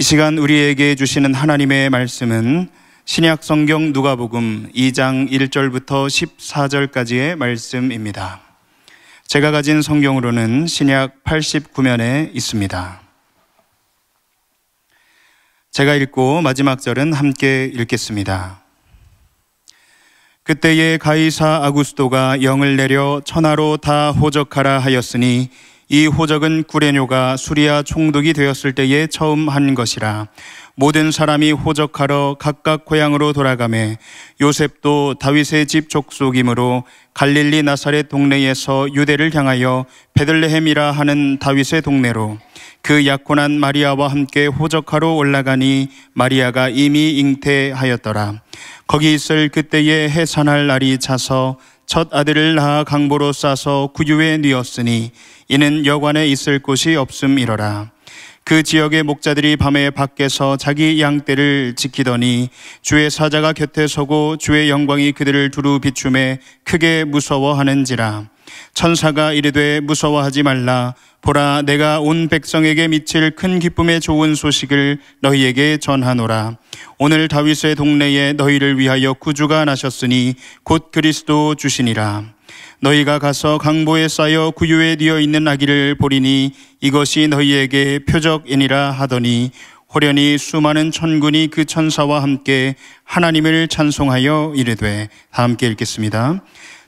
이 시간 우리에게 주시는 하나님의 말씀은 신약 성경 누가복음 2장 1절부터 14절까지의 말씀입니다. 제가 가진 성경으로는 신약 89면에 있습니다. 제가 읽고 마지막 절은 함께 읽겠습니다. 그때에 가이사 아구스도가 영을 내려 천하로 다 호적하라 하였으니 이 호적은 구레뇨가 수리아 총독이 되었을 때에 처음 한 것이라. 모든 사람이 호적하러 각각 고향으로 돌아가매 요셉도 다윗의 집 족속이므로 갈릴리 나사렛 동네에서 유대를 향하여 베들레헴이라 하는 다윗의 동네로 그 약혼한 마리아와 함께 호적하러 올라가니 마리아가 이미 잉태하였더라. 거기 있을 그때에 해산할 날이 차서 첫 아들을 낳아 강보로 싸서 구유에 뉘었으니 이는 여관에 있을 곳이 없음이러라. 그 지역의 목자들이 밤에 밖에서 자기 양떼를 지키더니 주의 사자가 곁에 서고 주의 영광이 그들을 두루 비추매 크게 무서워하는지라. 천사가 이르되 무서워하지 말라. 보라, 내가 온 백성에게 미칠 큰 기쁨의 좋은 소식을 너희에게 전하노라. 오늘 다윗의 동네에 너희를 위하여 구주가 나셨으니 곧 그리스도 주시니라. 너희가 가서 강보에 쌓여 구유에 뉘어 있는 아기를 보리니 이것이 너희에게 표적이니라 하더니 호련히 수많은 천군이 그 천사와 함께 하나님을 찬송하여 이르되. 다 함께 읽겠습니다.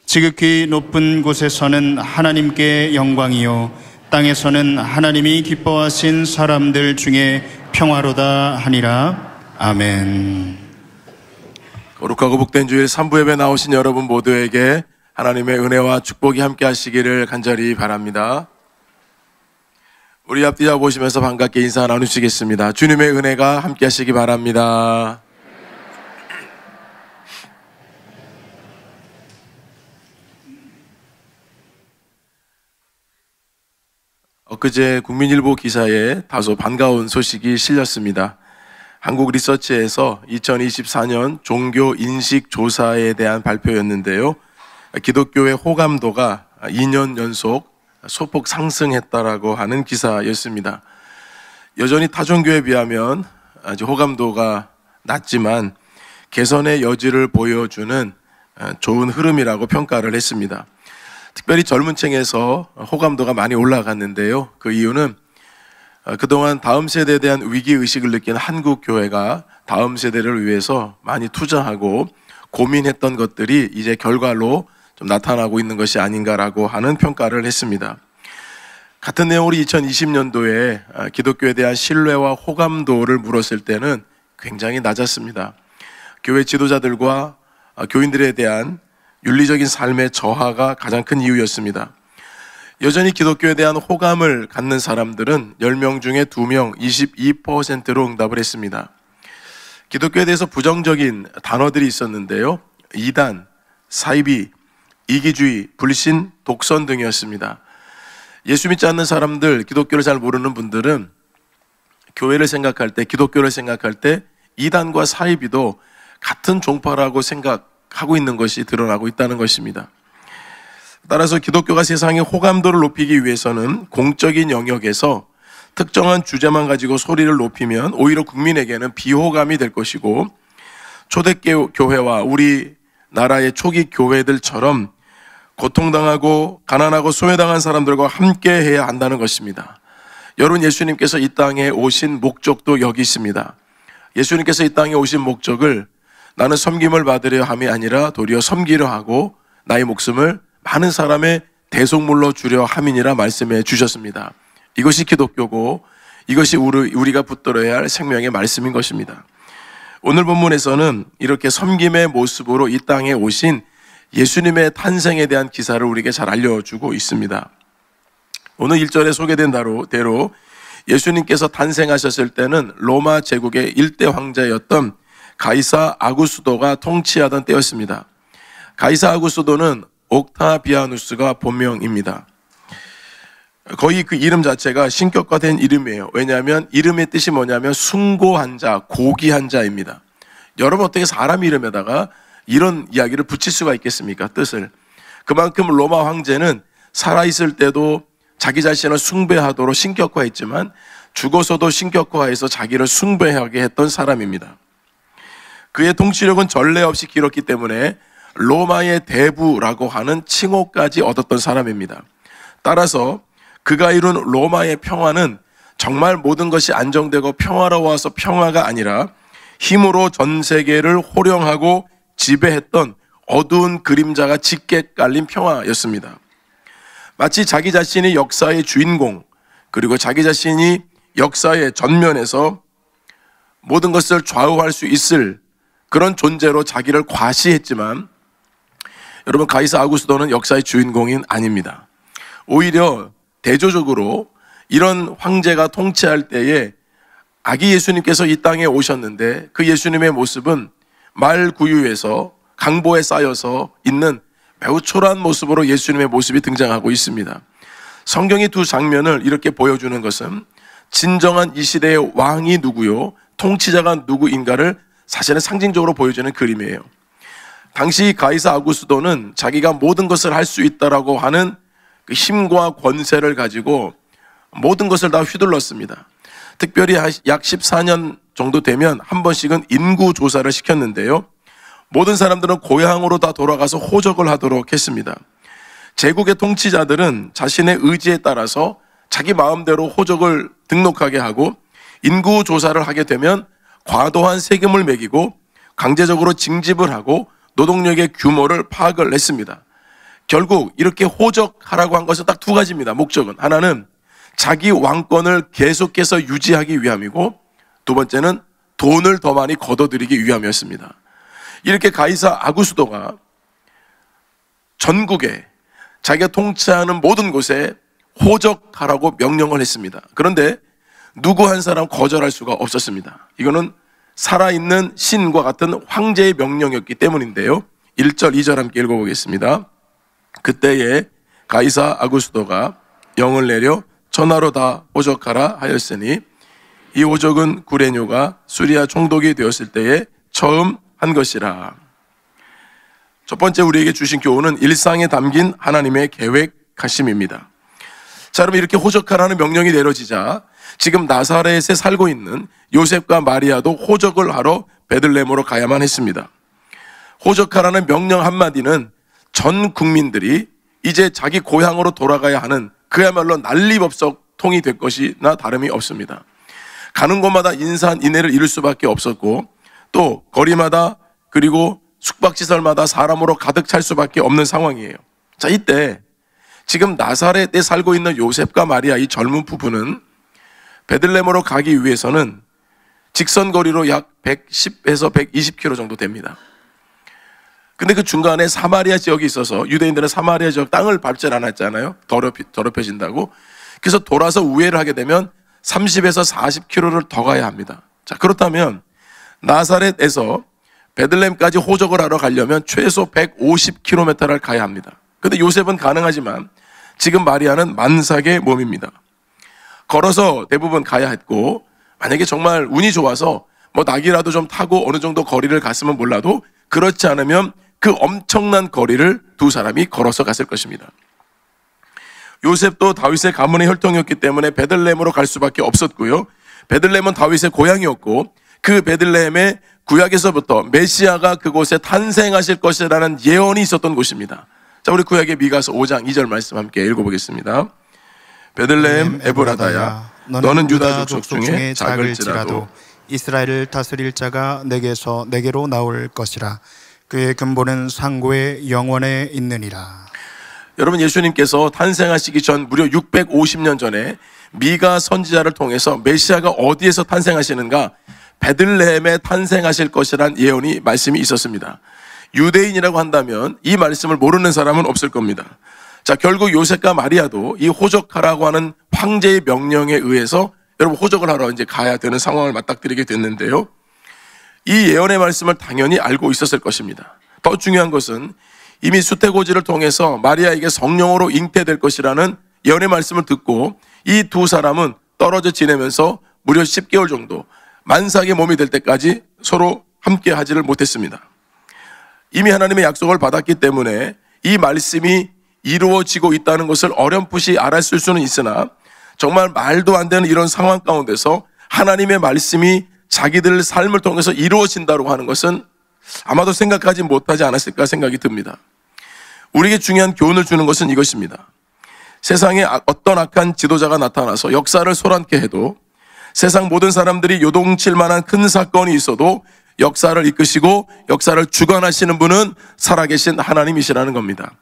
지극히 높은 곳에서는 하나님께 영광이요 땅에서는 하나님이 기뻐하신 사람들 중에 평화로다 하니라. 아멘. 거룩하고 복된 주일 3부 예배 나오신 여러분 모두에게 하나님의 은혜와 축복이 함께 하시기를 간절히 바랍니다. 우리 앞뒤자 보시면서 반갑게 인사 나누시겠습니다. 주님의 은혜가 함께 하시기 바랍니다. 엊그제 국민일보 기사에 다소 반가운 소식이 실렸습니다. 한국 리서치에서 2024년 종교 인식 조사에 대한 발표였는데요. 기독교의 호감도가 2년 연속 소폭 상승했다라고 하는 기사였습니다. 여전히 타 종교에 비하면 아주 호감도가 낮지만 개선의 여지를 보여주는 좋은 흐름이라고 평가를 했습니다. 특별히 젊은 층에서 호감도가 많이 올라갔는데요. 그 이유는 그동안 다음 세대에 대한 위기의식을 느낀 한국 교회가 다음 세대를 위해서 많이 투자하고 고민했던 것들이 이제 결과로 좀 나타나고 있는 것이 아닌가라고 하는 평가를 했습니다. 같은 내용으로 2020년도에 기독교에 대한 신뢰와 호감도를 물었을 때는 굉장히 낮았습니다. 교회 지도자들과 교인들에 대한 윤리적인 삶의 저하가 가장 큰 이유였습니다. 여전히 기독교에 대한 호감을 갖는 사람들은 10명 중에 2명, 22%로 응답을 했습니다. 기독교에 대해서 부정적인 단어들이 있었는데요. 이단, 사이비, 이기주의, 불신, 독선 등이었습니다. 예수 믿지 않는 사람들, 기독교를 잘 모르는 분들은 교회를 생각할 때, 기독교를 생각할 때 이단과 사이비도 같은 종파라고 생각하고 있는 것이 드러나고 있다는 것입니다. 따라서 기독교가 세상의 호감도를 높이기 위해서는 공적인 영역에서 특정한 주제만 가지고 소리를 높이면 오히려 국민에게는 비호감이 될 것이고, 초대교회와 우리 나라의 초기 교회들처럼 고통당하고 가난하고 소외당한 사람들과 함께 해야 한다는 것입니다. 여러분, 예수님께서 이 땅에 오신 목적도 여기 있습니다. 예수님께서 이 땅에 오신 목적을 나는 섬김을 받으려 함이 아니라 도리어 섬기려 하고 나의 목숨을 많은 사람의 대속물로 주려 함이니라 말씀해 주셨습니다. 이것이 기독교고 이것이 우리가 붙들어야 할 생명의 말씀인 것입니다. 오늘 본문에서는 이렇게 섬김의 모습으로 이 땅에 오신 예수님의 탄생에 대한 기사를 우리에게 잘 알려주고 있습니다. 오늘 1절에 소개된 대로 예수님께서 탄생하셨을 때는 로마 제국의 일대 황제였던 가이사 아구스도가 통치하던 때였습니다. 가이사 아구스도는 옥타비아누스가 본명입니다. 거의 그 이름 자체가 신격화된 이름이에요. 왜냐하면 이름의 뜻이 뭐냐면 숭고한 자, 고귀한 자입니다. 여러분, 어떻게 사람 이름에다가 이런 이야기를 붙일 수가 있겠습니까? 뜻을. 그만큼 로마 황제는 살아있을 때도 자기 자신을 숭배하도록 신격화했지만 죽어서도 신격화해서 자기를 숭배하게 했던 사람입니다. 그의 통치력은 전례 없이 길었기 때문에 로마의 대부라고 하는 칭호까지 얻었던 사람입니다. 따라서 그가 이룬 로마의 평화는 정말 모든 것이 안정되고 평화로워서 평화가 아니라 힘으로 전 세계를 호령하고 지배했던 어두운 그림자가 짙게 깔린 평화였습니다. 마치 자기 자신이 역사의 주인공, 그리고 자기 자신이 역사의 전면에서 모든 것을 좌우할 수 있을 그런 존재로 자기를 과시했지만, 여러분, 가이사 아구스도는 역사의 주인공인 아닙니다. 오히려 대조적으로 이런 황제가 통치할 때에 아기 예수님께서 이 땅에 오셨는데 그 예수님의 모습은 말구유에서 강보에 쌓여서 있는 매우 초라한 모습으로 예수님의 모습이 등장하고 있습니다. 성경이 두 장면을 이렇게 보여주는 것은 진정한 이 시대의 왕이 누구요, 통치자가 누구인가를 사실은 상징적으로 보여주는 그림이에요. 당시 가이사 아구스도는 자기가 모든 것을 할 수 있다라고 하는 그 힘과 권세를 가지고 모든 것을 다 휘둘렀습니다. 특별히 약 14년 정도 되면 한 번씩은 인구 조사를 시켰는데요. 모든 사람들은 고향으로 다 돌아가서 호적을 하도록 했습니다. 제국의 통치자들은 자신의 의지에 따라서 자기 마음대로 호적을 등록하게 하고, 인구 조사를 하게 되면 과도한 세금을 매기고 강제적으로 징집을 하고 노동력의 규모를 파악을 했습니다. 결국 이렇게 호적하라고 한 것은 딱 두 가지입니다. 목적은 하나는 자기 왕권을 계속해서 유지하기 위함이고, 두 번째는 돈을 더 많이 걷어들이기 위함이었습니다. 이렇게 가이사 아구스도가 전국에 자기가 통치하는 모든 곳에 호적하라고 명령을 했습니다. 그런데 누구 한 사람 거절할 수가 없었습니다. 이거는 살아있는 신과 같은 황제의 명령이었기 때문인데요. 1절, 2절 함께 읽어보겠습니다. 그때에 가이사 아구스도가 영을 내려 전하로 다 호적하라 하였으니 이 호적은 구레뇨가 수리아 총독이 되었을 때에 처음 한 것이라. 첫 번째 우리에게 주신 교훈은 일상에 담긴 하나님의 계획하심입니다. 자, 여러분, 이렇게 호적하라는 명령이 내려지자 지금 나사렛에 살고 있는 요셉과 마리아도 호적을 하러 베들레헴으로 가야만 했습니다. 호적하라는 명령 한마디는 전 국민들이 이제 자기 고향으로 돌아가야 하는 그야말로 난리법석통이 될 것이나 다름이 없습니다. 가는 곳마다 인산인해를 이룰 수밖에 없었고, 또 거리마다 그리고 숙박시설마다 사람으로 가득 찰 수밖에 없는 상황이에요. 자, 이때 지금 나사렛에 살고 있는 요셉과 마리아, 이 젊은 부부는 베들레헴으로 가기 위해서는 직선거리로 약 110에서 120km 정도 됩니다. 근데 그 중간에 사마리아 지역이 있어서 유대인들은 사마리아 지역 땅을 밟지 않았잖아요. 더럽혀진다고. 그래서 돌아서 우회를 하게 되면 30에서 40km를 더 가야 합니다. 자, 그렇다면 나사렛에서 베들레헴까지 호적을 하러 가려면 최소 150km를 가야 합니다. 근데 요셉은 가능하지만 지금 마리아는 만삭의 몸입니다. 걸어서 대부분 가야 했고, 만약에 정말 운이 좋아서 뭐 낙이라도 좀 타고 어느 정도 거리를 갔으면 몰라도, 그렇지 않으면 그 엄청난 거리를 두 사람이 걸어서 갔을 것입니다. 요셉도 다윗의 가문의 혈통이었기 때문에 베들레헴으로 갈 수밖에 없었고요. 베들레헴은 다윗의 고향이었고, 그 베들레헴의 구약에서부터 메시아가 그곳에 탄생하실 것이라는 예언이 있었던 곳입니다. 자, 우리 구약의 미가서 5장 2절 말씀 함께 읽어보겠습니다. 베들레헴 에브라다야, 너는 유다 족속 중에 작을지라도 이스라엘을 다스릴 자가 내게로 나올 것이라. 그의 근본은 상고의 영원에 있느니라. 여러분, 예수님께서 탄생하시기 전 무려 650년 전에 미가 선지자를 통해서 메시아가 어디에서 탄생하시는가, 베들레헴에 탄생하실 것이란 예언이 말씀이 있었습니다. 유대인이라고 한다면 이 말씀을 모르는 사람은 없을 겁니다. 자, 결국 요셉과 마리아도 이 호적하라고 하는 황제의 명령에 의해서 여러분 호적을 하러 이제 가야 되는 상황을 맞닥뜨리게 됐는데요. 이 예언의 말씀을 당연히 알고 있었을 것입니다. 더 중요한 것은 이미 수태고지를 통해서 마리아에게 성령으로 잉태될 것이라는 예언의 말씀을 듣고 이 두 사람은 떨어져 지내면서 무려 10개월 정도 만삭의 몸이 될 때까지 서로 함께 하지를 못했습니다. 이미 하나님의 약속을 받았기 때문에 이 말씀이 이루어지고 있다는 것을 어렴풋이 알았을 수는 있으나 정말 말도 안 되는 이런 상황 가운데서 하나님의 말씀이 자기들 삶을 통해서 이루어진다고 하는 것은 아마도 생각하지 못하지 않았을까 생각이 듭니다. 우리에게 중요한 교훈을 주는 것은 이것입니다. 세상에 어떤 악한 지도자가 나타나서 역사를 소란케 해도 세상 모든 사람들이 요동칠 만한 큰 사건이 있어도 역사를 이끄시고 역사를 주관하시는 분은 살아계신 하나님이시라는 겁니다.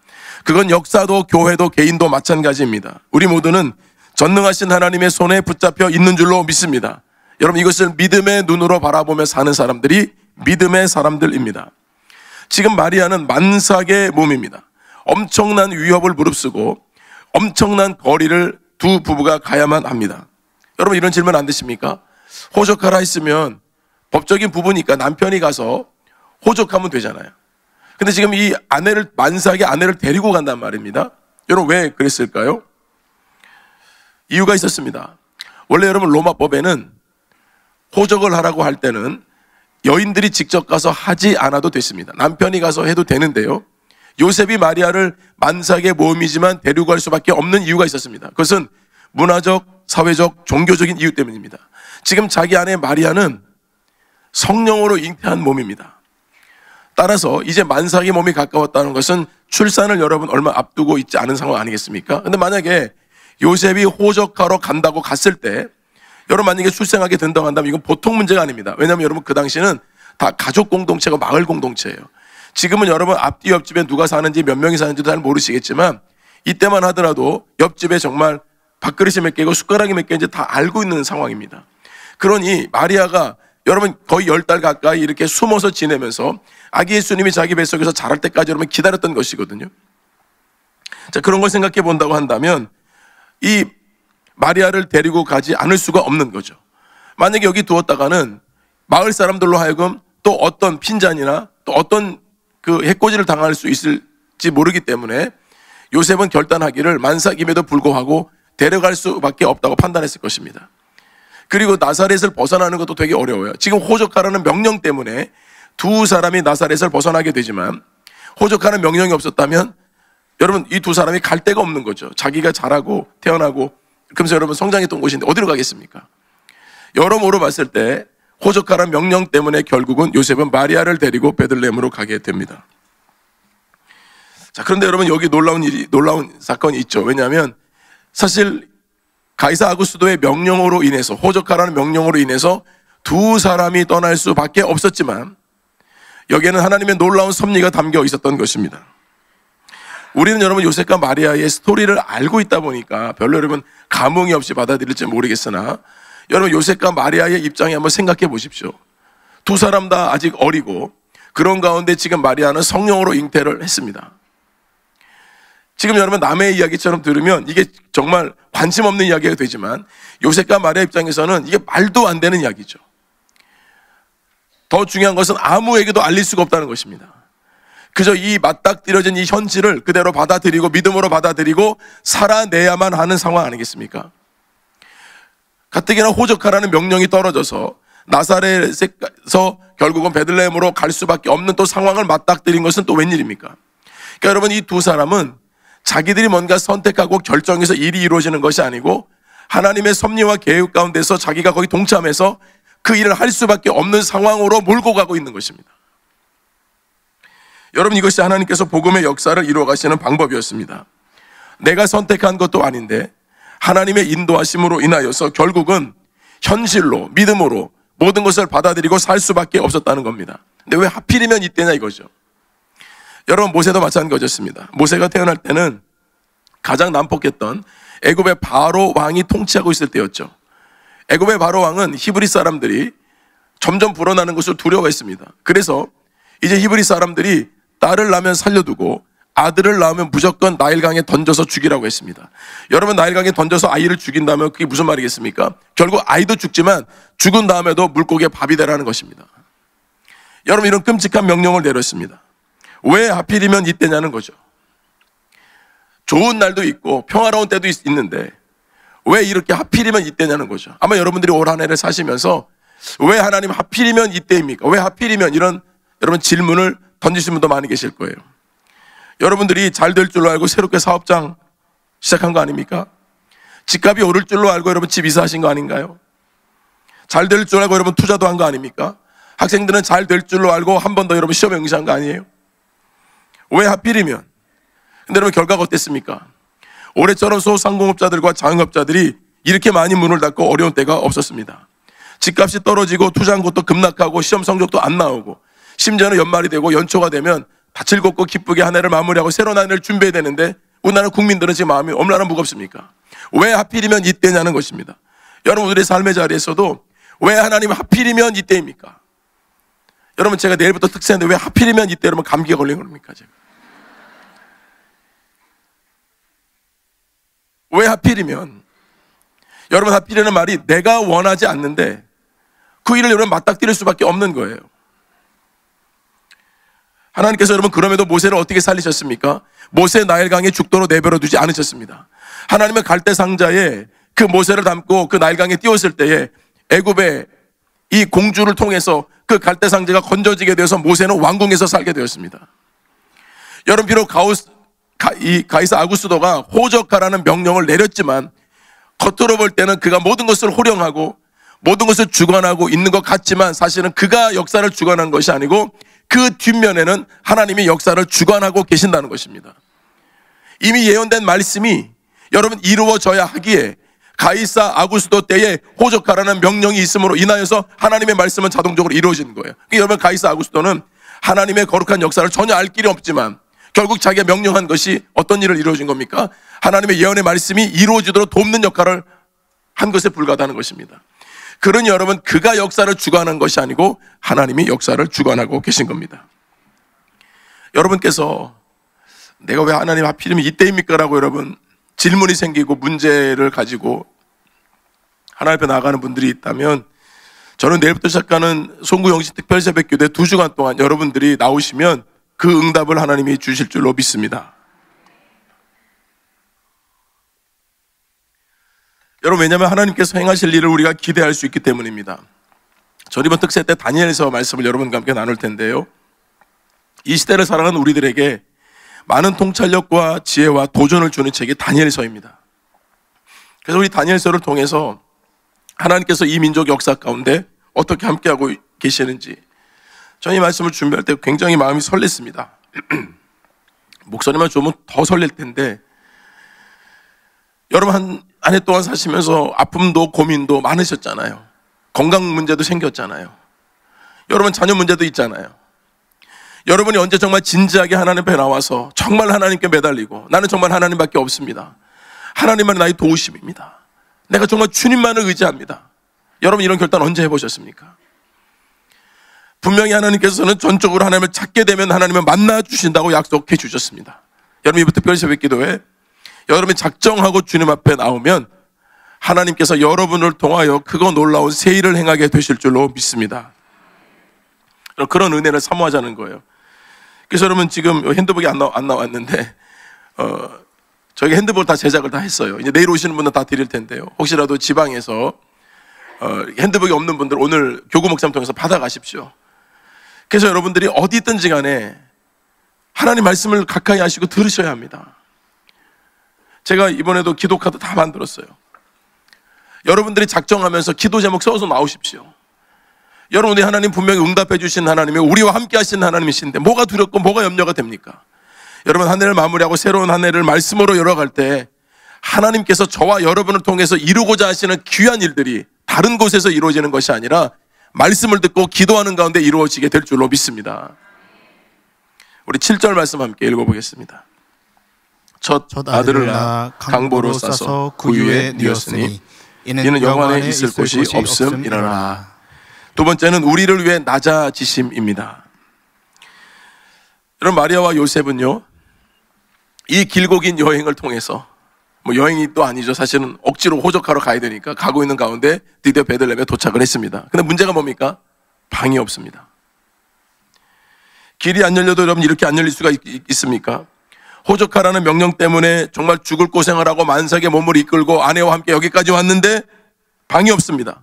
그건 역사도 교회도 개인도 마찬가지입니다. 우리 모두는 전능하신 하나님의 손에 붙잡혀 있는 줄로 믿습니다. 여러분, 이것을 믿음의 눈으로 바라보며 사는 사람들이 믿음의 사람들입니다. 지금 마리아는 만삭의 몸입니다. 엄청난 위협을 무릅쓰고 엄청난 거리를 두 부부가 가야만 합니다. 여러분, 이런 질문 안 드십니까? 호적하라 했으면 법적인 부부니까 남편이 가서 호적하면 되잖아요. 근데 지금 이 아내를, 만삭의 아내를 데리고 간단 말입니다. 여러분, 왜 그랬을까요? 이유가 있었습니다. 원래 여러분, 로마법에는 호적을 하라고 할 때는 여인들이 직접 가서 하지 않아도 됐습니다. 남편이 가서 해도 되는데요. 요셉이 마리아를 만삭의 모험이지만 데리고 갈 수밖에 없는 이유가 있었습니다. 그것은 문화적, 사회적, 종교적인 이유 때문입니다. 지금 자기 아내 마리아는 성령으로 잉태한 몸입니다. 따라서 이제 만삭의 몸이 가까웠다는 것은 출산을 여러분 얼마 앞두고 있지 않은 상황 아니겠습니까? 근데 만약에 요셉이 호적하러 간다고 갔을 때 여러분 만약에 출생하게 된다고 한다면 이건 보통 문제가 아닙니다. 왜냐하면 여러분 그 당시는 다 가족 공동체가 마을 공동체예요. 지금은 여러분 앞뒤 옆집에 누가 사는지 몇 명이 사는지도 잘 모르시겠지만 이때만 하더라도 옆집에 정말 밥그릇이 몇 개고 숟가락이 몇 개인지 다 알고 있는 상황입니다. 그러니 마리아가 여러분 거의 10달 가까이 이렇게 숨어서 지내면서 아기 예수님이 자기 뱃속에서 자랄 때까지 여러분 기다렸던 것이거든요. 자, 그런 걸 생각해 본다고 한다면 이 마리아를 데리고 가지 않을 수가 없는 거죠. 만약에 여기 두었다가는 마을 사람들로 하여금 또 어떤 핀잔이나 또 어떤 그 해코지를 당할 수 있을지 모르기 때문에 요셉은 결단하기를 만삭임에도 불구하고 데려갈 수밖에 없다고 판단했을 것입니다. 그리고 나사렛을 벗어나는 것도 되게 어려워요. 지금 호적하라는 명령 때문에 두 사람이 나사렛을 벗어나게 되지만 호적하는 명령이 없었다면 여러분 이 두 사람이 갈 데가 없는 거죠. 자기가 자라고 태어나고 그러면서 여러분 성장했던 곳인데 어디로 가겠습니까? 여러모로 봤을 때 호적하라는 명령 때문에 결국은 요셉은 마리아를 데리고 베들레헴으로 가게 됩니다. 자, 그런데 여러분 여기 놀라운 사건이 있죠. 왜냐하면 사실 가이사 아구스도의 명령으로 인해서 호적하라는 명령으로 인해서 두 사람이 떠날 수밖에 없었지만 여기에는 하나님의 놀라운 섭리가 담겨 있었던 것입니다. 우리는 여러분 요셉과 마리아의 스토리를 알고 있다 보니까 별로 여러분 감흥이 없이 받아들일지 모르겠으나 여러분 요셉과 마리아의 입장에 한번 생각해 보십시오. 두 사람 다 아직 어리고 그런 가운데 지금 마리아는 성령으로 잉태를 했습니다. 지금 여러분 남의 이야기처럼 들으면 이게 정말 관심 없는 이야기가 되지만 요셉과 마리아 입장에서는 이게 말도 안 되는 이야기죠. 더 중요한 것은 아무에게도 알릴 수가 없다는 것입니다. 그저 이 맞닥뜨려진 이 현실을 그대로 받아들이고 믿음으로 받아들이고 살아내야만 하는 상황 아니겠습니까? 가뜩이나 호적하라는 명령이 떨어져서 나사렛에서 결국은 베들레헴으로 갈 수밖에 없는 또 상황을 맞닥뜨린 것은 또 웬일입니까? 그러니까 여러분 이 두 사람은 자기들이 뭔가 선택하고 결정해서 일이 이루어지는 것이 아니고 하나님의 섭리와 계획 가운데서 자기가 거기 동참해서 그 일을 할 수밖에 없는 상황으로 몰고 가고 있는 것입니다. 여러분 이것이 하나님께서 복음의 역사를 이루어 가시는 방법이었습니다. 내가 선택한 것도 아닌데 하나님의 인도하심으로 인하여서 결국은 현실로 믿음으로 모든 것을 받아들이고 살 수밖에 없었다는 겁니다. 근데 왜 하필이면 이때냐 이거죠. 여러분 모세도 마찬가지였습니다. 모세가 태어날 때는 가장 난폭했던 애굽의 바로 왕이 통치하고 있을 때였죠. 애굽의 바로 왕은 히브리 사람들이 점점 불어나는 것을 두려워했습니다. 그래서 이제 히브리 사람들이 딸을 낳으면 살려두고 아들을 낳으면 무조건 나일강에 던져서 죽이라고 했습니다. 여러분 나일강에 던져서 아이를 죽인다면 그게 무슨 말이겠습니까? 결국 아이도 죽지만 죽은 다음에도 물고기에 밥이 되라는 것입니다. 여러분 이런 끔찍한 명령을 내렸습니다. 왜 하필이면 이때냐는 거죠. 좋은 날도 있고 평화로운 때도 있는데 왜 이렇게 하필이면 이때냐는 거죠. 아마 여러분들이 올 한 해를 사시면서 왜 하나님 하필이면 이때입니까? 왜 하필이면 이런 여러분 질문을 던지시는 분도 많이 계실 거예요. 여러분들이 잘 될 줄로 알고 새롭게 사업장 시작한 거 아닙니까? 집값이 오를 줄로 알고 여러분 집 이사하신 거 아닌가요? 잘 될 줄 알고 여러분 투자도 한 거 아닙니까? 학생들은 잘 될 줄로 알고 한 번 더 여러분 시험에 응시한 거 아니에요? 왜 하필이면? 근데 여러분 결과가 어땠습니까? 올해처럼 소상공업자들과 자영업자들이 이렇게 많이 문을 닫고 어려운 때가 없었습니다. 집값이 떨어지고 투자한 것도 급락하고 시험 성적도 안 나오고 심지어는 연말이 되고 연초가 되면 다 즐겁고 기쁘게 한 해를 마무리하고 새로운 한 해를 준비해야 되는데 우리나라 국민들은 지금 마음이 얼마나 무겁습니까? 왜 하필이면 이때냐는 것입니다. 여러분 우리의 삶의 자리에서도 왜 하나님 하필이면 이때입니까? 여러분 제가 내일부터 특세인데 왜 하필이면 이때 여러분 감기가 걸린 겁니까? 제가 왜 하필이면? 여러분 하필이라는 말이 내가 원하지 않는데 그 일을 여러분 맞닥뜨릴 수밖에 없는 거예요. 하나님께서 여러분 그럼에도 모세를 어떻게 살리셨습니까? 모세 나일강에 죽도록 내버려 두지 않으셨습니다. 하나님의 갈대 상자에 그 모세를 담고 그 나일강에 띄웠을 때에 애굽의 이 공주를 통해서 그 갈대 상자가 건져지게 되어서 모세는 왕궁에서 살게 되었습니다. 여러분 비록 가이사 아구스도가 호적하라는 명령을 내렸지만 겉으로 볼 때는 그가 모든 것을 호령하고 모든 것을 주관하고 있는 것 같지만 사실은 그가 역사를 주관한 것이 아니고 그 뒷면에는 하나님이 역사를 주관하고 계신다는 것입니다. 이미 예언된 말씀이 여러분 이루어져야 하기에 가이사 아구스도 때에 호적하라는 명령이 있음으로 인하여서 하나님의 말씀은 자동적으로 이루어지는 거예요. 그러니까 여러분 가이사 아구스도는 하나님의 거룩한 역사를 전혀 알 길이 없지만 결국 자기가 명령한 것이 어떤 일을 이루어진 겁니까? 하나님의 예언의 말씀이 이루어지도록 돕는 역할을 한 것에 불과하다는 것입니다. 그러니 여러분 그가 역사를 주관한 것이 아니고 하나님이 역사를 주관하고 계신 겁니다. 여러분께서 내가 왜 하나님 하필이면 이때입니까? 라고 여러분 질문이 생기고 문제를 가지고 하나님 앞에 나아가는 분들이 있다면 저는 내일부터 시작하는 송구영신 특별새벽기도에 2주간 동안 여러분들이 나오시면 그 응답을 하나님이 주실 줄로 믿습니다. 여러분 왜냐하면 하나님께서 행하실 일을 우리가 기대할 수 있기 때문입니다. 저 이번 특세 때 다니엘서 말씀을 여러분과 함께 나눌 텐데요. 이 시대를 살아가는 우리들에게 많은 통찰력과 지혜와 도전을 주는 책이 다니엘서입니다. 그래서 우리 다니엘서를 통해서 하나님께서 이 민족 역사 가운데 어떻게 함께하고 계시는지 저는 이 말씀을 준비할 때 굉장히 마음이 설렜습니다. 목사님만 주면 더 설렐 텐데 여러분 한 해 동안 사시면서 아픔도 고민도 많으셨잖아요. 건강 문제도 생겼잖아요. 여러분 자녀 문제도 있잖아요. 여러분이 언제 정말 진지하게 하나님 앞에 나와서 정말 하나님께 매달리고 나는 정말 하나님밖에 없습니다. 하나님만이 나의 도우심입니다. 내가 정말 주님만을 의지합니다. 여러분 이런 결단 언제 해보셨습니까? 분명히 하나님께서는 전적으로 하나님을 찾게 되면 하나님을 만나 주신다고 약속해 주셨습니다. 여러분 이번 특별 새벽 기도회 여러분이 작정하고 주님 앞에 나오면 하나님께서 여러분을 통하여 크고 놀라운 새 일을 행하게 되실 줄로 믿습니다. 그런 은혜를 사모하자는 거예요. 그래서 여러분 지금 핸드북이 안 나왔는데 저희가 핸드북 다 제작을 다 했어요. 이제 내일 오시는 분은 다 드릴 텐데요. 혹시라도 지방에서 핸드북이 없는 분들 오늘 교구 목사님 통해서 받아가십시오. 그래서 여러분들이 어디 있든지 간에 하나님 말씀을 가까이 하시고 들으셔야 합니다. 제가 이번에도 기도 카드 다 만들었어요. 여러분들이 작정하면서 기도 제목 써서 나오십시오. 여러분 우리 하나님 분명히 응답해 주신 하나님이 우리와 함께 하신 하나님이신데 뭐가 두렵고 뭐가 염려가 됩니까? 여러분 한 해를 마무리하고 새로운 한 해를 말씀으로 열어갈 때 하나님께서 저와 여러분을 통해서 이루고자 하시는 귀한 일들이 다른 곳에서 이루어지는 것이 아니라 말씀을 듣고 기도하는 가운데 이루어지게 될 줄로 믿습니다. 우리 7절 말씀 함께 읽어보겠습니다. 첫 아들을 낳아 강보로 싸서 구유에 뉘었으니 이는 영안에 있을 곳이 없음이라라. 두 번째는 우리를 위해 낮아지심입니다. 여러분 마리아와 요셉은요 이 길고 긴 여행을 통해서 여행이 또 아니죠. 사실은 억지로 호적하러 가야 되니까 가고 있는 가운데 드디어 베들레헴에 도착을 했습니다. 근데 문제가 뭡니까? 방이 없습니다. 길이 안 열려도 여러분 이렇게 안 열릴 수가 있습니까? 호적하라는 명령 때문에 정말 죽을 고생을 하고 만삭의 몸을 이끌고 아내와 함께 여기까지 왔는데 방이 없습니다.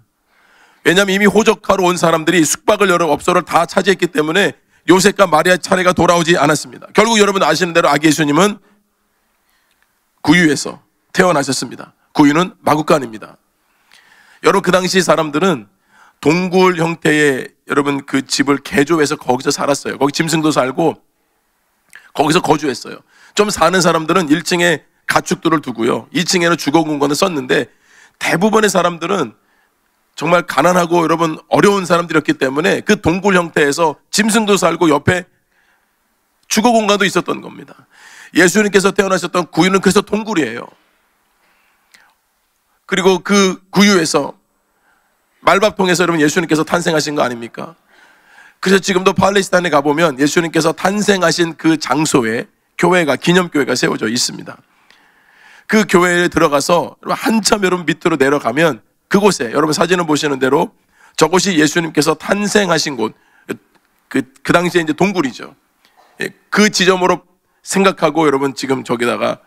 왜냐하면 이미 호적하러 온 사람들이 숙박을 여러 업소를 다 차지했기 때문에 요셉과 마리아의 차례가 돌아오지 않았습니다. 결국 여러분 아시는 대로 아기 예수님은 구유에서 태어나셨습니다. 구유는 마구간입니다. 여러분, 그 당시 사람들은 동굴 형태의 여러분 그 집을 개조해서 거기서 살았어요. 거기 짐승도 살고 거기서 거주했어요. 좀 사는 사람들은 1층에 가축들을 두고요, 2층에는 주거 공간을 썼는데, 대부분의 사람들은 정말 가난하고 여러분 어려운 사람들이었기 때문에 그 동굴 형태에서 짐승도 살고 옆에 주거 공간도 있었던 겁니다. 예수님께서 태어나셨던 구유는 그래서 동굴이에요. 그리고 그 구유에서 말밥통에서 여러분 예수님께서 탄생하신 거 아닙니까? 그래서 지금도 팔레스타인에 가보면 예수님께서 탄생하신 그 장소에 교회가, 기념교회가 세워져 있습니다. 그 교회에 들어가서 한참 여러분 밑으로 내려가면 그곳에, 여러분 사진을 보시는 대로 저곳이 예수님께서 탄생하신 곳, 그 당시에 이제 동굴이죠. 그 지점으로 생각하고 여러분 지금 저기다가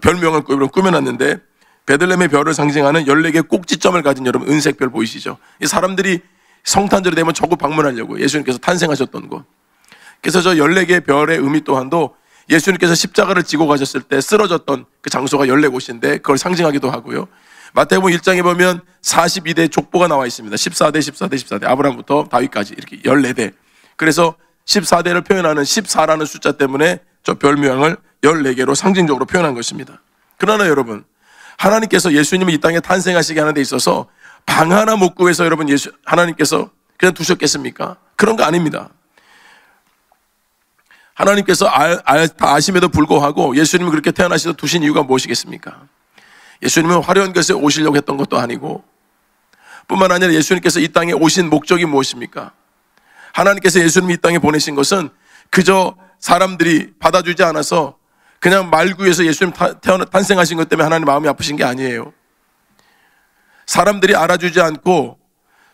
별명을 꾸며놨는데, 베들레헴의 별을 상징하는 14개 꼭지점을 가진 여러분 은색 별 보이시죠? 이 사람들이 성탄절이 되면 저곳 방문하려고 예수님께서 탄생하셨던 곳. 그래서 저 14개 별의 의미 또한도 예수님께서 십자가를 지고 가셨을 때 쓰러졌던 그 장소가 14곳인데 그걸 상징하기도 하고요. 마태복음 1장에 보면 42대 족보가 나와 있습니다. 14대, 14대, 14대. 아브라함부터 다윗까지 이렇게 14대. 그래서 14대를 표현하는 14라는 숫자 때문에 저 별 모양을 14개로 상징적으로 표현한 것입니다. 그러나 여러분, 하나님께서 예수님을 이 땅에 탄생하시게 하는 데 있어서 방 하나 못 구해서 여러분 하나님께서 그냥 두셨겠습니까? 그런 거 아닙니다. 하나님께서 다 아심에도 불구하고 예수님이 그렇게 태어나셔서 두신 이유가 무엇이겠습니까? 예수님은 화려한 것에 오시려고 했던 것도 아니고, 뿐만 아니라 예수님께서 이 땅에 오신 목적이 무엇입니까? 하나님께서 예수님이 이 땅에 보내신 것은 그저 사람들이 받아주지 않아서 그냥 말구에서 예수님 탄생하신 것 때문에 하나님 마음이 아프신 게 아니에요. 사람들이 알아주지 않고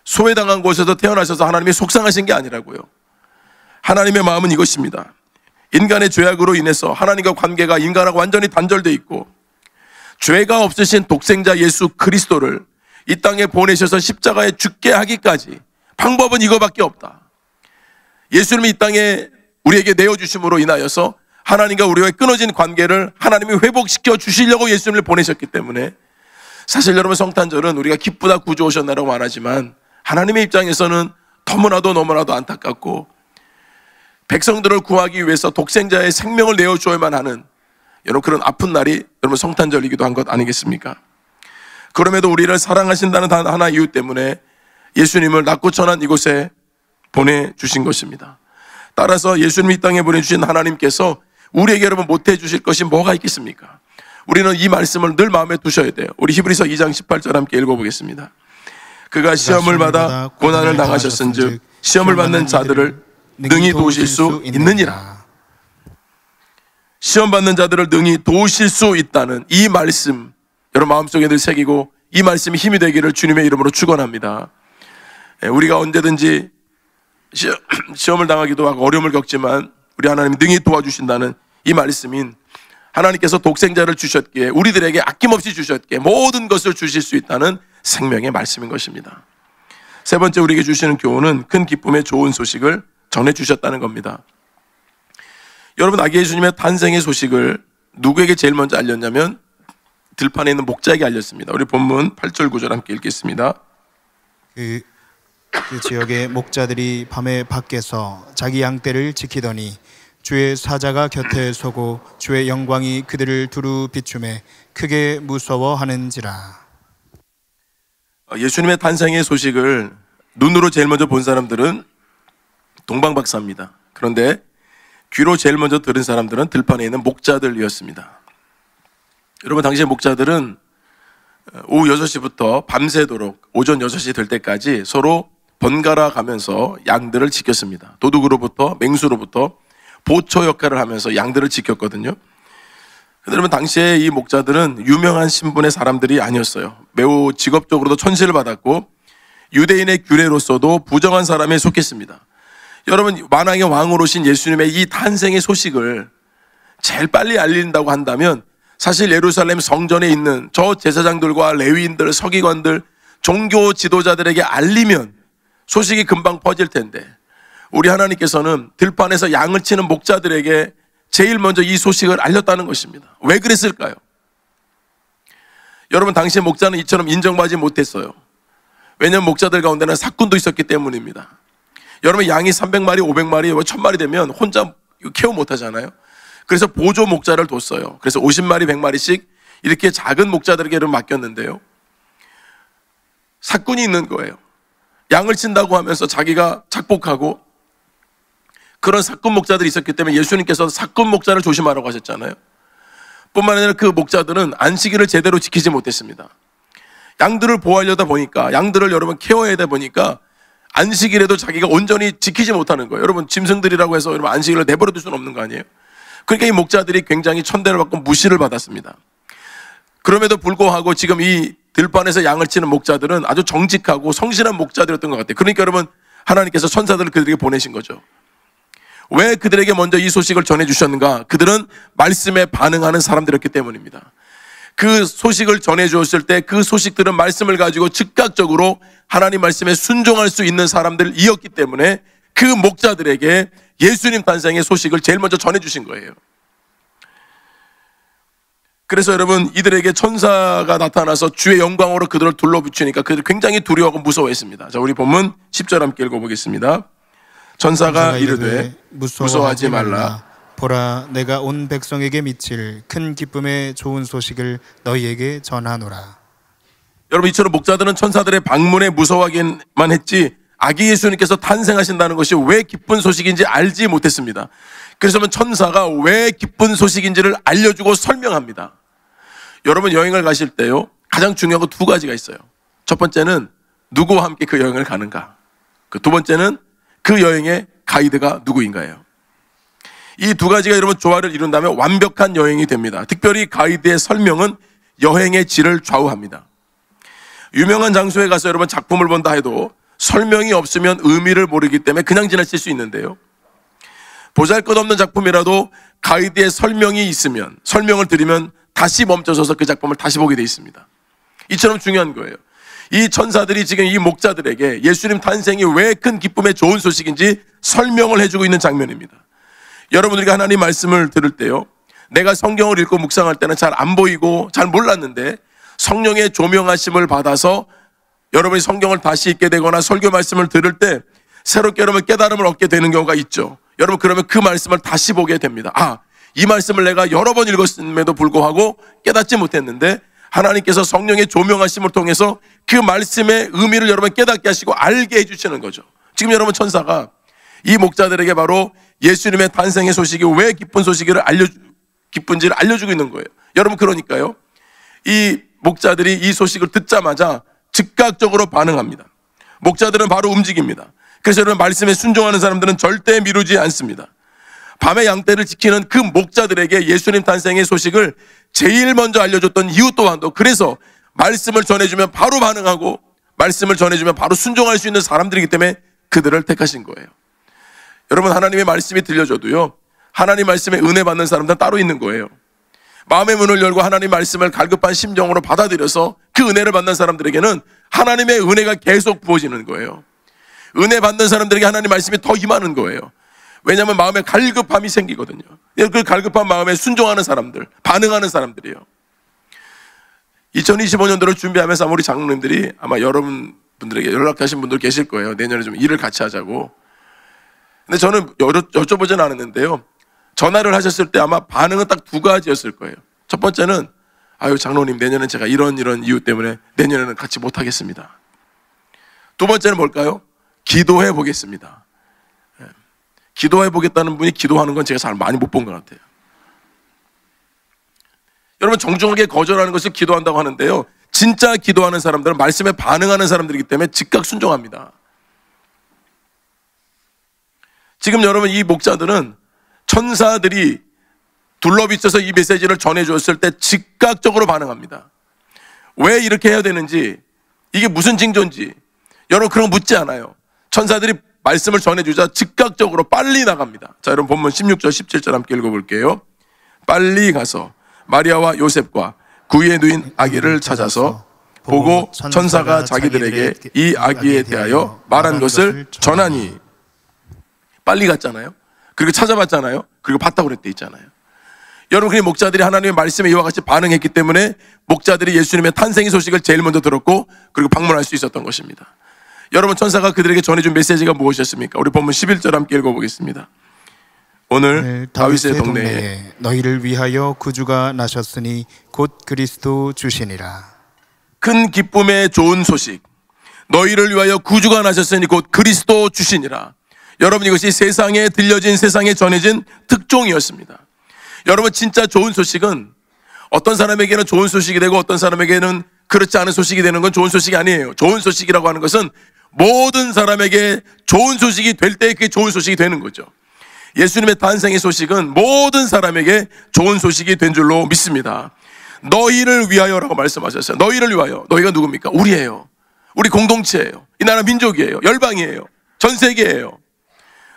소외당한 곳에서 태어나셔서 하나님이 속상하신 게 아니라고요. 하나님의 마음은 이것입니다. 인간의 죄악으로 인해서 하나님과 관계가 인간하고 완전히 단절되어 있고, 죄가 없으신 독생자 예수 그리스도를 이 땅에 보내셔서 십자가에 죽게 하기까지 방법은 이거밖에 없다. 예수님이 이 땅에 우리에게 내어주심으로 인하여서 하나님과 우리와의 끊어진 관계를 하나님이 회복시켜 주시려고 예수님을 보내셨기 때문에, 사실 여러분 성탄절은 우리가 기쁘다 구주 오셨나라고 말하지만 하나님의 입장에서는 너무나도 안타깝고, 백성들을 구하기 위해서 독생자의 생명을 내어주어야만 하는 여러분 그런 아픈 날이 여러분 성탄절이기도 한 것 아니겠습니까? 그럼에도 우리를 사랑하신다는 단 하나 이유 때문에 예수님을 낮고 천한 이곳에 보내주신 것입니다. 따라서 예수님이 이 땅에 보내주신 하나님께서 우리에게 여러분 못해주실 것이 뭐가 있겠습니까? 우리는 이 말씀을 늘 마음에 두셔야 돼요. 우리 히브리서 2장 18절 함께 읽어보겠습니다. 그가 시험을 받아 고난을 당하셨은즉 시험을 받는 자들을 능히 도우실 수 있느니라. 시험 받는 자들을 능히 도우실 수 있다는 이 말씀 여러분 마음속에 늘 새기고, 이 말씀이 힘이 되기를 주님의 이름으로 축원합니다. 우리가 언제든지 시험을 당하기도 하고 어려움을 겪지만 우리 하나님이 능히 도와주신다는 이 말씀인, 하나님께서 독생자를 주셨기에 우리들에게 아낌없이 주셨기에 모든 것을 주실 수 있다는 생명의 말씀인 것입니다. 세 번째 우리에게 주시는 교훈은 큰 기쁨의 좋은 소식을 전해주셨다는 겁니다. 여러분, 아기 예수님의 탄생의 소식을 누구에게 제일 먼저 알렸냐면 들판에 있는 목자에게 알렸습니다. 우리 본문 8절 9절 함께 읽겠습니다. 그 지역의 목자들이 밤에 밖에서 자기 양떼를 지키더니 주의 사자가 곁에 서고 주의 영광이 그들을 두루 비추매 크게 무서워하는지라. 예수님의 탄생의 소식을 눈으로 제일 먼저 본 사람들은 동방박사입니다. 그런데 귀로 제일 먼저 들은 사람들은 들판에 있는 목자들이었습니다. 여러분, 당시의 목자들은 오후 6시부터 밤새도록 오전 6시 될 때까지 서로 번갈아 가면서 양들을 지켰습니다. 도둑으로부터 맹수로부터 보초 역할을 하면서 양들을 지켰거든요. 여러분, 당시에 이 목자들은 유명한 신분의 사람들이 아니었어요. 매우 직업적으로도 천시를 받았고 유대인의 규례로서도 부정한 사람에 속했습니다. 여러분, 만왕의 왕으로 오신 예수님의 이 탄생의 소식을 제일 빨리 알린다고 한다면 사실 예루살렘 성전에 있는 저 제사장들과 레위인들, 서기관들, 종교 지도자들에게 알리면 소식이 금방 퍼질 텐데, 우리 하나님께서는 들판에서 양을 치는 목자들에게 제일 먼저 이 소식을 알렸다는 것입니다. 왜 그랬을까요? 여러분, 당시의 목자는 이처럼 인정받지 못했어요. 왜냐하면 목자들 가운데는 사꾼도 있었기 때문입니다. 여러분, 양이 300마리, 500마리, 1000마리 되면 혼자 케어 못하잖아요. 그래서 보조 목자를 뒀어요. 그래서 50마리, 100마리씩 이렇게 작은 목자들에게 맡겼는데요. 사꾼이 있는 거예요. 양을 친다고 하면서 자기가 착복하고 그런 사꾼 목자들이 있었기 때문에 예수님께서 사꾼 목자를 조심하라고 하셨잖아요. 뿐만 아니라 그 목자들은 안식일을 제대로 지키지 못했습니다. 양들을 보호하려다 보니까, 양들을 여러분 케어해야 되다 보니까 안식일에도 자기가 온전히 지키지 못하는 거예요. 여러분, 짐승들이라고 해서 여러분 안식일을 내버려 둘 수는 없는 거 아니에요? 그러니까 이 목자들이 굉장히 천대를 받고 무시를 받았습니다. 그럼에도 불구하고 지금 이 들판에서 양을 치는 목자들은 아주 정직하고 성실한 목자들이었던 것 같아요. 그러니까 여러분, 하나님께서 천사들을 그들에게 보내신 거죠. 왜 그들에게 먼저 이 소식을 전해주셨는가? 그들은 말씀에 반응하는 사람들이었기 때문입니다. 그 소식을 전해주었을 때 그 소식들은 말씀을 가지고 즉각적으로 하나님 말씀에 순종할 수 있는 사람들이었기 때문에 그 목자들에게 예수님 탄생의 소식을 제일 먼저 전해주신 거예요. 그래서 여러분, 이들에게 천사가 나타나서 주의 영광으로 그들을 둘러붙이니까 그들이 굉장히 두려워하고 무서워했습니다. 자, 우리 본문 10절 함께 읽어보겠습니다. 천사가 이르되 무서워하지 말라. 보라, 내가 온 백성에게 미칠 큰 기쁨의 좋은 소식을 너희에게 전하노라. 여러분, 이처럼 목자들은 천사들의 방문에 무서워하기만 했지 아기 예수님께서 탄생하신다는 것이 왜 기쁜 소식인지 알지 못했습니다. 그래서 천사가 왜 기쁜 소식인지를 알려주고 설명합니다. 여러분, 여행을 가실 때요, 가장 중요한 거 두 가지가 있어요. 첫 번째는 누구와 함께 그 여행을 가는가. 두 번째는 그 여행의 가이드가 누구인가요? 이 두 가지가 여러분 조화를 이룬다면 완벽한 여행이 됩니다. 특별히 가이드의 설명은 여행의 질을 좌우합니다. 유명한 장소에 가서 여러분 작품을 본다 해도 설명이 없으면 의미를 모르기 때문에 그냥 지나칠 수 있는데요, 보잘것없는 작품이라도 가이드의 설명이 있으면, 설명을 들으면 다시 멈춰서서 그 작품을 다시 보게 돼 있습니다. 이처럼 중요한 거예요. 이 천사들이 지금 이 목자들에게 예수님 탄생이 왜 큰 기쁨의 좋은 소식인지 설명을 해주고 있는 장면입니다. 여러분, 우리가 하나님 말씀을 들을 때요, 내가 성경을 읽고 묵상할 때는 잘 안 보이고 잘 몰랐는데 성령의 조명하심을 받아서 여러분이 성경을 다시 읽게 되거나 설교 말씀을 들을 때 새롭게 여러분 깨달음을 얻게 되는 경우가 있죠. 여러분, 그러면 그 말씀을 다시 보게 됩니다. 아, 이 말씀을 내가 여러 번 읽었음에도 불구하고 깨닫지 못했는데 하나님께서 성령의 조명하심을 통해서 그 말씀의 의미를 여러분 깨닫게 하시고 알게 해주시는 거죠. 지금 여러분, 천사가 이 목자들에게 바로 예수님의 탄생의 소식이 왜 기쁜지를 알려주고 있는 거예요. 여러분, 그러니까요, 이 목자들이 이 소식을 듣자마자 즉각적으로 반응합니다. 목자들은 바로 움직입니다. 그래서 여러분, 말씀에 순종하는 사람들은 절대 미루지 않습니다. 밤의 양떼를 지키는 그 목자들에게 예수님 탄생의 소식을 제일 먼저 알려줬던 이유 또한도, 그래서 말씀을 전해주면 바로 반응하고 말씀을 전해주면 바로 순종할 수 있는 사람들이기 때문에 그들을 택하신 거예요. 여러분, 하나님의 말씀이 들려줘도요, 하나님 말씀에 은혜 받는 사람들은 따로 있는 거예요. 마음의 문을 열고 하나님 말씀을 갈급한 심정으로 받아들여서 그 은혜를 받는 사람들에게는 하나님의 은혜가 계속 부어지는 거예요. 은혜 받는 사람들에게 하나님 말씀이 더 임하는 거예요. 왜냐하면 마음에 갈급함이 생기거든요. 그 갈급한 마음에 순종하는 사람들, 반응하는 사람들이에요. 2025년도를 준비하면서 우리 장로님들이 아마 여러분들에게 연락하신 분들 계실 거예요. 내년에 좀 일을 같이 하자고. 근데 저는 여쭤보진 않았는데요, 전화를 하셨을 때 아마 반응은 딱 두 가지였을 거예요. 첫 번째는, 아유, 장로님, 내년엔 제가 이런 이유 때문에 내년에는 같이 못하겠습니다. 두 번째는 뭘까요? 기도해 보겠습니다. 기도해 보겠다는 분이 기도하는 건 제가 잘 많이 못 본 것 같아요. 여러분, 정중하게 거절하는 것을 기도한다고 하는데요, 진짜 기도하는 사람들은 말씀에 반응하는 사람들이기 때문에 즉각 순종합니다. 지금 여러분, 이 목자들은 천사들이 둘러비쳐서 이 메시지를 전해주었을 때 즉각적으로 반응합니다. 왜 이렇게 해야 되는지, 이게 무슨 징조인지 여러분 그런 거 묻지 않아요. 천사들이 말씀을 전해주자 즉각적으로 빨리 나갑니다. 자, 여러분 본문 16절 17절 함께 읽어볼게요. 빨리 가서 마리아와 요셉과 그 위에 누인 아기를 찾아서 보고 천사가 자기들에게 이 아기에 대하여 말한 것을 전하니. 빨리 갔잖아요. 그리고 찾아봤잖아요. 그리고 봤다고 그랬대 있잖아요. 여러분, 그 목자들이 하나님의 말씀에 이와 같이 반응했기 때문에 목자들이 예수님의 탄생의 소식을 제일 먼저 들었고 그리고 방문할 수 있었던 것입니다. 여러분, 천사가 그들에게 전해준 메시지가 무엇이었습니까? 우리 본문 11절 함께 읽어보겠습니다. 오늘 다윗의 동네에 너희를 위하여 구주가 나셨으니 곧 그리스도 주시니라. 큰 기쁨의 좋은 소식, 너희를 위하여 구주가 나셨으니 곧 그리스도 주시니라. 여러분, 이것이 세상에 들려진, 세상에 전해진 특종이었습니다. 여러분, 진짜 좋은 소식은 어떤 사람에게는 좋은 소식이 되고 어떤 사람에게는 그렇지 않은 소식이 되는 건 좋은 소식이 아니에요. 좋은 소식이라고 하는 것은 모든 사람에게 좋은 소식이 될 때 그게 좋은 소식이 되는 거죠. 예수님의 탄생의 소식은 모든 사람에게 좋은 소식이 된 줄로 믿습니다. 너희를 위하여라고 말씀하셨어요. 너희를 위하여. 너희가 누굽니까? 우리예요. 우리 공동체예요. 이 나라 민족이에요. 열방이에요. 전 세계예요.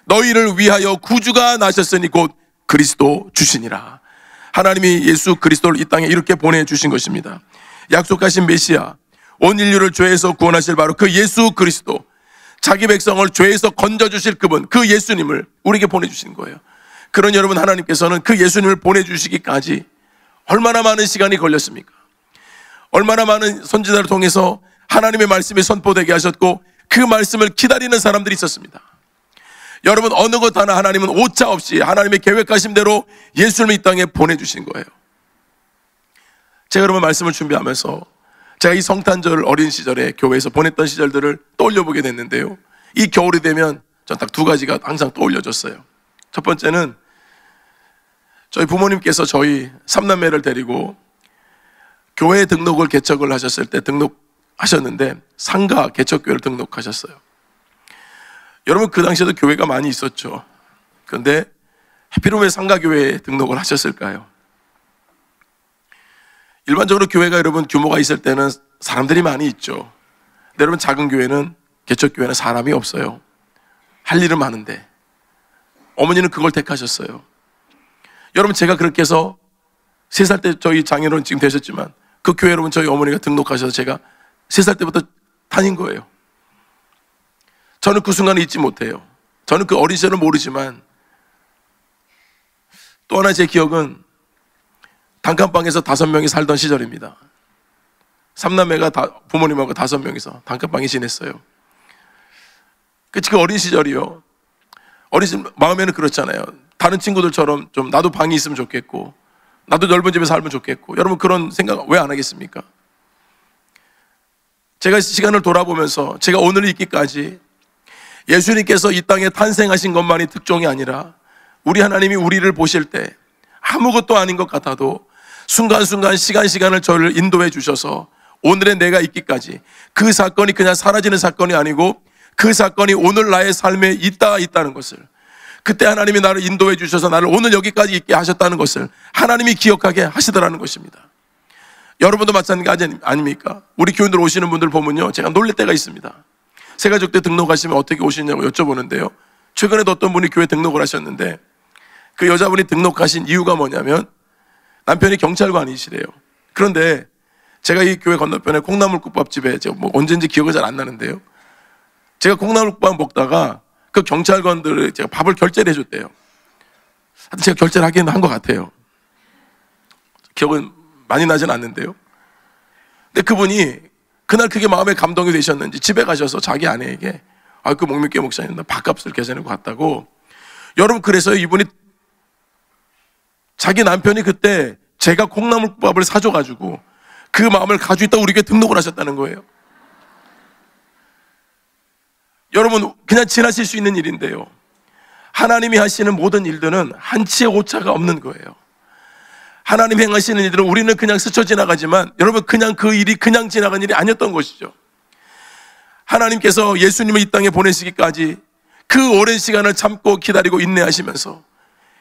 너희를 위하여 구주가 나셨으니 곧 그리스도 주시니라. 하나님이 예수 그리스도를 이 땅에 이렇게 보내주신 것입니다. 약속하신 메시아, 온 인류를 죄에서 구원하실 바로 그 예수 그리스도, 자기 백성을 죄에서 건져주실 그분, 그 예수님을 우리에게 보내주신 거예요. 그런 여러분, 하나님께서는 그 예수님을 보내주시기까지 얼마나 많은 시간이 걸렸습니까? 얼마나 많은 선지자를 통해서 하나님의 말씀이 선포되게 하셨고 그 말씀을 기다리는 사람들이 있었습니다. 여러분, 어느 것 하나 하나님은 오차 없이 하나님의 계획하신 대로 예수님을 이 땅에 보내주신 거예요. 제가 여러분 말씀을 준비하면서 제가 이 성탄절 어린 시절에 교회에서 보냈던 시절들을 떠올려 보게 됐는데요. 이 겨울이 되면 전 딱 두 가지가 항상 떠올려졌어요. 첫 번째는 저희 부모님께서 저희 삼남매를 데리고 교회 등록을 개척을 하셨을 때 등록하셨는데 상가 개척교회를 등록하셨어요. 여러분, 그 당시에도 교회가 많이 있었죠. 그런데 하필이면 왜 상가교회에 등록을 하셨을까요? 일반적으로 교회가 여러분 규모가 있을 때는 사람들이 많이 있죠. 근데 여러분, 작은 교회는, 개척교회는 사람이 없어요. 할 일은 많은데 어머니는 그걸 택하셨어요. 여러분, 제가 그렇게 해서 3살 때 저희 장인어른 지금 되셨지만 그 교회 여러분 저희 어머니가 등록하셔서 제가 3살 때부터 다닌 거예요. 저는 그 순간을 잊지 못해요. 저는 그 어린 시절은 모르지만 또 하나 제 기억은 단칸방에서 5명이 살던 시절입니다. 3남매가 부모님하고 5명이서 단칸방에 지냈어요. 그 어린 시절이요. 어린 시절 마음에는 그렇잖아요. 다른 친구들처럼 좀 나도 방이 있으면 좋겠고 나도 넓은 집에 살면 좋겠고 여러분 그런 생각 왜 안 하겠습니까? 제가 시간을 돌아보면서 제가 오늘 있기까지 예수님께서 이 땅에 탄생하신 것만이 특종이 아니라 우리 하나님이 우리를 보실 때 아무것도 아닌 것 같아도 순간순간 시간을 저를 인도해 주셔서 오늘의 내가 있기까지 그 사건이 그냥 사라지는 사건이 아니고 그 사건이 오늘 나의 삶에 있다는 것을 그때 하나님이 나를 인도해 주셔서 나를 오늘 여기까지 있게 하셨다는 것을 하나님이 기억하게 하시더라는 것입니다. 여러분도 마찬가지 아닙니까? 우리 교인들 오시는 분들 보면요 제가 놀랄 때가 있습니다. 새가족 때 등록하시면 어떻게 오시냐고 여쭤보는데요, 최근에도 어떤 분이 교회 등록을 하셨는데 그 여자분이 등록하신 이유가 뭐냐면 남편이 경찰관이시래요. 그런데 제가 이 교회 건너편에 콩나물국밥집에 제가 뭐 언제인지 기억이 잘 안 나는데요, 제가 콩나물국밥 먹다가 그 경찰관들을 제가 밥을 결제를 해줬대요. 하여튼 제가 결제를 하긴 한 것 같아요. 기억은 많이 나진 않는데요. 근데 그분이 그날 그게 마음에 감동이 되셨는지 집에 가셔서 자기 아내에게 그 목미교회 목사님 나 밥값을 계산하고 갔다고. 여러분, 그래서 이분이 자기 남편이 그때 제가 콩나물국밥을 사줘가지고 그 마음을 가지고 있다고 우리 교회 등록을 하셨다는 거예요. 여러분, 그냥 지나칠 수 있는 일인데요, 하나님이 하시는 모든 일들은 한치의 오차가 없는 거예요. 하나님이 행하시는 일들은 우리는 그냥 스쳐 지나가지만 여러분 그냥 그 일이 그냥 지나간 일이 아니었던 것이죠. 하나님께서 예수님을 이 땅에 보내시기까지 그 오랜 시간을 참고 기다리고 인내하시면서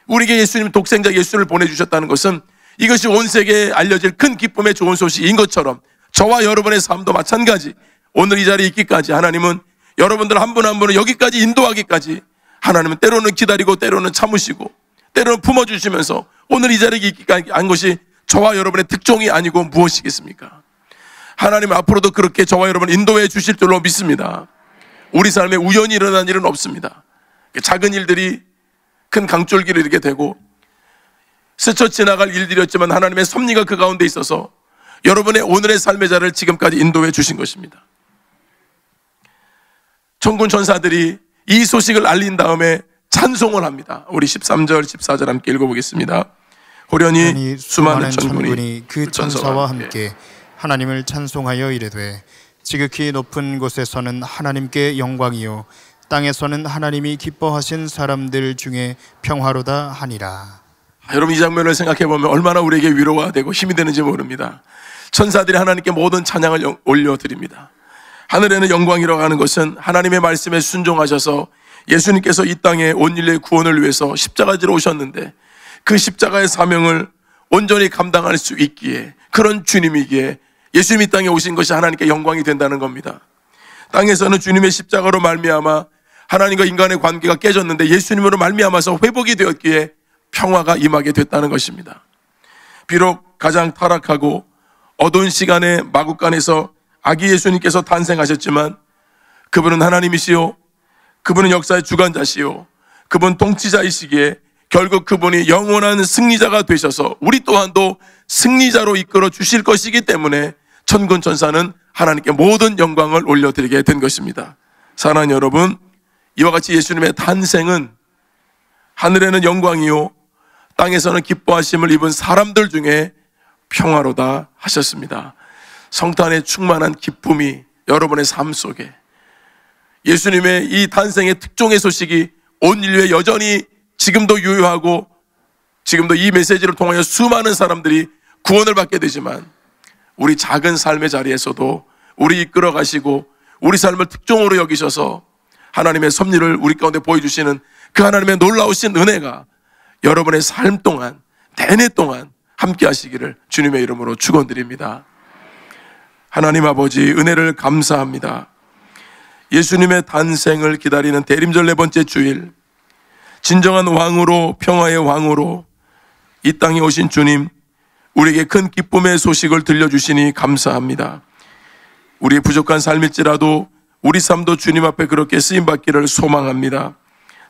우리에게 예수님, 독생자 예수를 보내주셨다는 것은 이것이 온 세계에 알려질 큰 기쁨의 좋은 소식인 것처럼 저와 여러분의 삶도 마찬가지 오늘 이 자리에 있기까지 하나님은 여러분들 한 분 한 분을 여기까지 인도하기까지 하나님은 때로는 기다리고 때로는 참으시고 때로는 품어주시면서 오늘 이 자리에 있기까지 한 것이 저와 여러분의 특종이 아니고 무엇이겠습니까? 하나님 앞으로도 그렇게 저와 여러분을 인도해 주실 줄로 믿습니다. 우리 삶에 우연히 일어난 일은 없습니다. 작은 일들이 큰 강줄기를 이루게 되고 스쳐 지나갈 일들이었지만 하나님의 섭리가 그 가운데 있어서 여러분의 오늘의 삶의 자를 지금까지 인도해 주신 것입니다. 천군 천사들이 이 소식을 알린 다음에 찬송을 합니다. 우리 13절, 14절 함께 읽어보겠습니다. 호련히 수많은 천군이 그 천사와 함께 하나님을 찬송하여 이르되 지극히 높은 곳에서는 하나님께 영광이요 땅에서는 하나님이 기뻐하신 사람들 중에 평화로다 하니라. 여러분, 이 장면을 생각해 보면 얼마나 우리에게 위로가 되고 힘이 되는지 모릅니다. 천사들이 하나님께 모든 찬양을 올려드립니다. 하늘에는 영광이라고 하는 것은 하나님의 말씀에 순종하셔서 예수님께서 이 땅에 온 인류의 구원을 위해서 십자가지로 오셨는데 그 십자가의 사명을 온전히 감당할 수 있기에, 그런 주님이기에 예수님이 이 땅에 오신 것이 하나님께 영광이 된다는 겁니다. 땅에서는 주님의 십자가로 말미암아 하나님과 인간의 관계가 깨졌는데 예수님으로 말미암아서 회복이 되었기에 평화가 임하게 됐다는 것입니다. 비록 가장 타락하고 어두운 시간의 마국간에서 아기 예수님께서 탄생하셨지만 그분은 하나님이시요, 그분은 역사의 주관자시요, 그분 통치자이시기에 결국 그분이 영원한 승리자가 되셔서 우리 또한도 승리자로 이끌어 주실 것이기 때문에 천군 천사는 하나님께 모든 영광을 올려드리게 된 것입니다. 사랑하는 여러분, 이와 같이 예수님의 탄생은 하늘에는 영광이요 땅에서는 기뻐하심을 입은 사람들 중에 평화로다 하셨습니다. 성탄 안에 충만한 기쁨이 여러분의 삶 속에, 예수님의 이 탄생의 특종의 소식이 온 인류에 여전히 지금도 유효하고 지금도 이 메시지를 통하여 수많은 사람들이 구원을 받게 되지만 우리 작은 삶의 자리에서도 우리 이끌어 가시고 우리 삶을 특종으로 여기셔서 하나님의 섭리를 우리 가운데 보여주시는 그 하나님의 놀라우신 은혜가 여러분의 삶 동안, 내내 동안 함께 하시기를 주님의 이름으로 축원드립니다. 하나님 아버지, 은혜를 감사합니다. 예수님의 탄생을 기다리는 대림절 4번째 주일, 진정한 왕으로, 평화의 왕으로 이 땅에 오신 주님, 우리에게 큰 기쁨의 소식을 들려주시니 감사합니다. 우리의 부족한 삶일지라도 우리 삶도 주님 앞에 그렇게 쓰임받기를 소망합니다.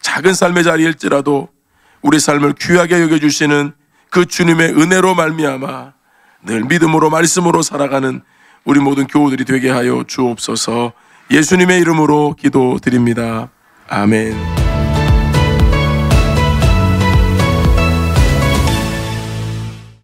작은 삶의 자리일지라도 우리 삶을 귀하게 여겨주시는 그 주님의 은혜로 말미암아 늘 믿음으로 말씀으로 살아가는 우리 모든 교우들이 되게 하여 주옵소서. 예수님의 이름으로 기도드립니다. 아멘.